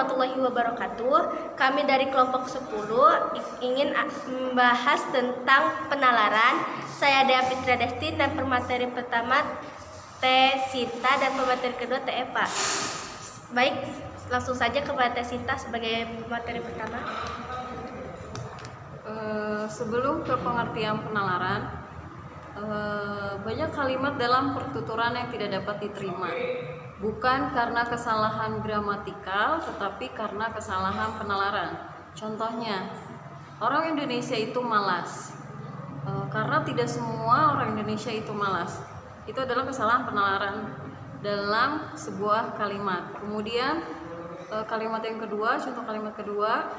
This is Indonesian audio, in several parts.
warahmatullahi wabarakatuh. Kami dari kelompok 10 ingin membahas tentang penalaran. Saya Dea Fitria Desti dan pemateri pertama Teh Sinta dan pemateri kedua Teh Eva. Baik, langsung saja kepada Teh Sinta sebagai pemateri pertama. Sebelum ke pengertian penalaran, banyak kalimat dalam pertuturan yang tidak dapat diterima, bukan karena kesalahan gramatikal, tetapi karena kesalahan penalaran. Contohnya, orang Indonesia itu malas. Karena tidak semua orang Indonesia itu malas. Itu adalah kesalahan penalaran dalam sebuah kalimat. Kemudian kalimat yang kedua, contoh kalimat kedua,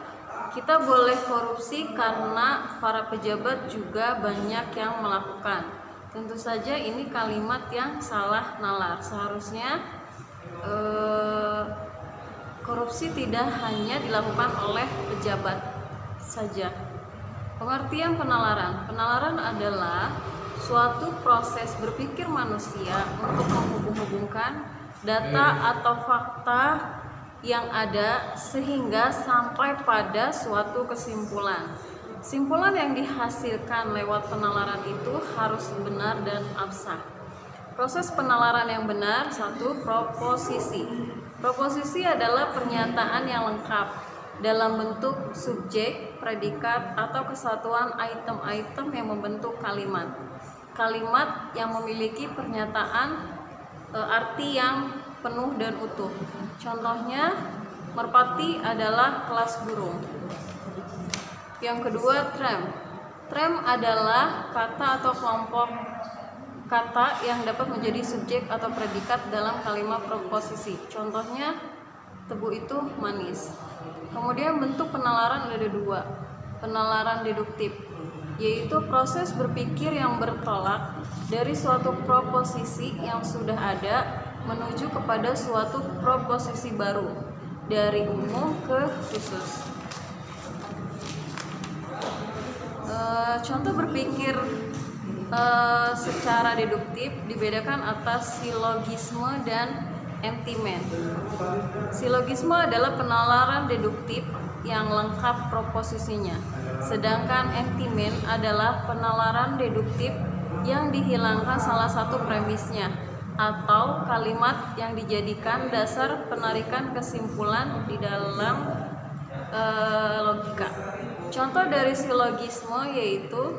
kita boleh korupsi karena para pejabat juga banyak yang melakukan. Tentu saja ini kalimat yang salah nalar. Seharusnya korupsi tidak hanya dilakukan oleh pejabat saja. Pengertian penalaran. Penalaran adalah suatu proses berpikir manusia untuk menghubung-hubungkan data atau fakta yang ada sehingga sampai pada suatu kesimpulan. Simpulan yang dihasilkan lewat penalaran itu harus benar dan absah. Proses penalaran yang benar, satu, proposisi. Proposisi adalah pernyataan yang lengkap dalam bentuk subjek, predikat, atau kesatuan item-item yang membentuk kalimat. Kalimat yang memiliki pernyataan arti yang penuh dan utuh. Contohnya, merpati adalah kelas burung. Yang kedua, trem. Trem adalah kata atau kelompok kata yang dapat menjadi subjek atau predikat dalam kalimat proposisi. Contohnya, tebu itu manis. Kemudian bentuk penalaran ada dua. Penalaran deduktif, yaitu proses berpikir yang bertolak dari suatu proposisi yang sudah ada menuju kepada suatu proposisi baru, dari umum ke khusus. Contoh berpikir secara deduktif dibedakan atas silogisme dan entimen. Silogisme adalah penalaran deduktif yang lengkap proposisinya, sedangkan entimen adalah penalaran deduktif yang dihilangkan salah satu premisnya atau kalimat yang dijadikan dasar penarikan kesimpulan di dalam logika. Contoh dari silogisme yaitu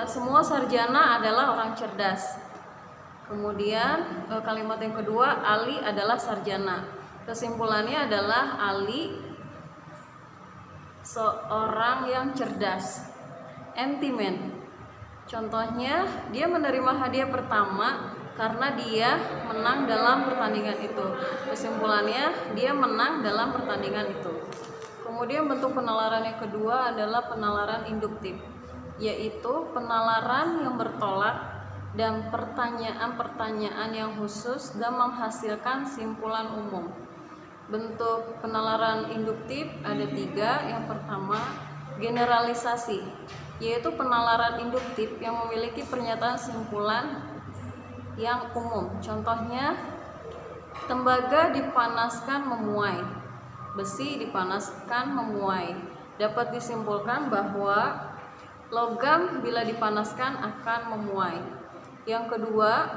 semua sarjana adalah orang cerdas. Kemudian kalimat yang kedua, Ali adalah sarjana. Kesimpulannya adalah Ali seorang yang cerdas. Entimen, contohnya dia menerima hadiah pertama karena dia menang dalam pertandingan itu. Kesimpulannya dia menang dalam pertandingan itu. Kemudian bentuk penalaran yang kedua adalah penalaran induktif, yaitu penalaran yang bertolak dan pertanyaan-pertanyaan yang khusus dan menghasilkan simpulan umum. Bentuk penalaran induktif ada tiga. Yang pertama, generalisasi, yaitu penalaran induktif yang memiliki pernyataan simpulan yang umum. Contohnya, tembaga dipanaskan memuai, besi dipanaskan memuai. Dapat disimpulkan bahwa logam bila dipanaskan akan memuai. Yang kedua,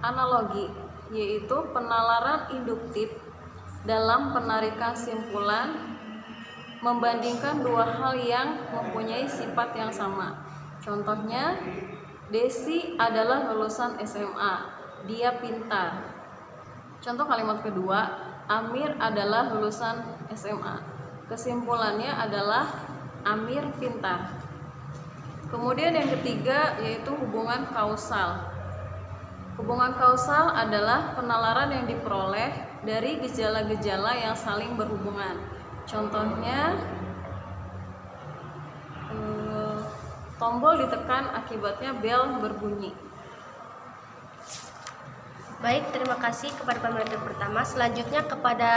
analogi, yaitu penalaran induktif dalam penarikan simpulan membandingkan dua hal yang mempunyai sifat yang sama. Contohnya, Desi adalah lulusan SMA, dia pintar. Contoh kalimat kedua, Amir adalah lulusan SMA. Kesimpulannya adalah Amir pintar. Kemudian yang ketiga yaitu hubungan kausal. Hubungan kausal adalah penalaran yang diperoleh dari gejala-gejala yang saling berhubungan. Contohnya, tombol ditekan akibatnya bel berbunyi. Baik, terima kasih kepada pemateri pertama. Selanjutnya kepada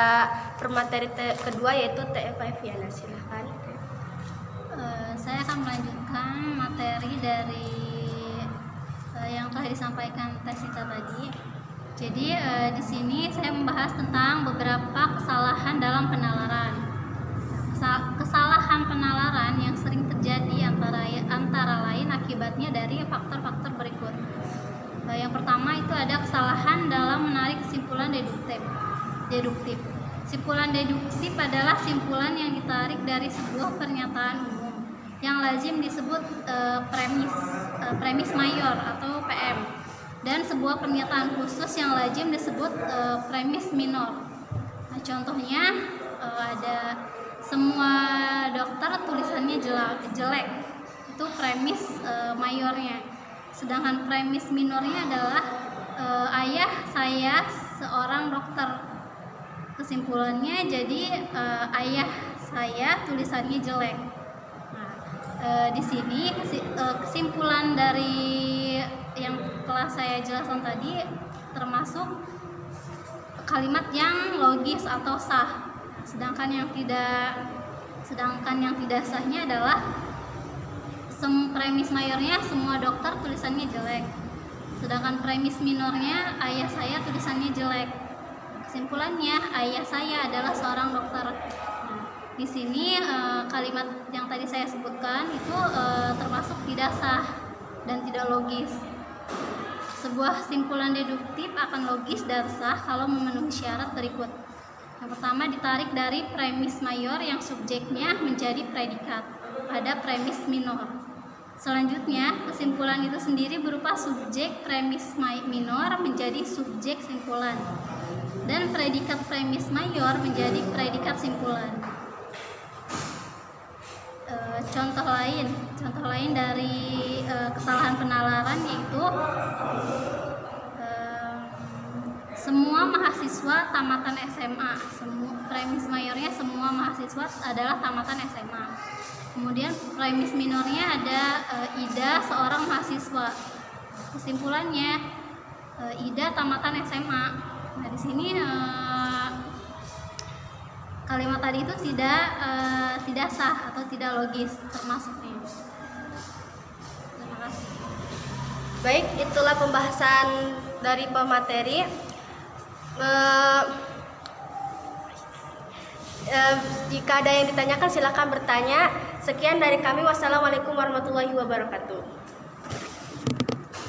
pemateri kedua yaitu Teh Eva Eviana. Silahkan. Saya akan melanjutkan materi dari yang telah disampaikan Teh Sinta tadi. Jadi di sini saya membahas tentang beberapa kesalahan kesalahan dalam penalaran. Kesalahan penalaran yang sering terjadi antara lain akibatnya dari faktor-faktor berikut. Yang pertama itu ada kesalahan dalam menarik kesimpulan deduktif. Kesimpulan deduktif adalah simpulan yang ditarik dari sebuah pernyataan umum yang lazim disebut premis mayor atau PM, dan sebuah pernyataan khusus yang lazim disebut premis minor. Nah, contohnya ada semua dokter tulisannya jelek, itu premis mayornya. Sedangkan premis minornya adalah ayah saya seorang dokter. Kesimpulannya jadi ayah saya tulisannya jelek. Nah, di sini kesimpulan dari yang telah saya jelaskan tadi termasuk kalimat yang logis atau sah. Sedangkan yang tidak sahnya adalah premis mayornya semua dokter tulisannya jelek, sedangkan premis minornya ayah saya tulisannya jelek. Kesimpulannya ayah saya adalah seorang dokter. Nah, di sini kalimat yang tadi saya sebutkan itu termasuk tidak sah dan tidak logis. Sebuah simpulan deduktif akan logis dan sah kalau memenuhi syarat berikut. Yang pertama, ditarik dari premis mayor yang subjeknya menjadi predikat pada premis minor. Selanjutnya, kesimpulan itu sendiri berupa subjek premis minor menjadi subjek simpulan, dan predikat premis mayor menjadi predikat simpulan. Contoh lain dari kesalahan penalaran yaitu semua mahasiswa tamatan SMA. Premis mayornya semua mahasiswa adalah tamatan SMA. Kemudian premis minornya ada Ida seorang mahasiswa. Kesimpulannya Ida tamatan SMA. Nah, di sini kalimat tadi itu tidak sah atau tidak logis termasuknya. Terima kasih. Baik, itulah pembahasan dari pemateri. Jika ada yang ditanyakan silakan bertanya. Sekian dari kami. Wassalamualaikum warahmatullahi wabarakatuh.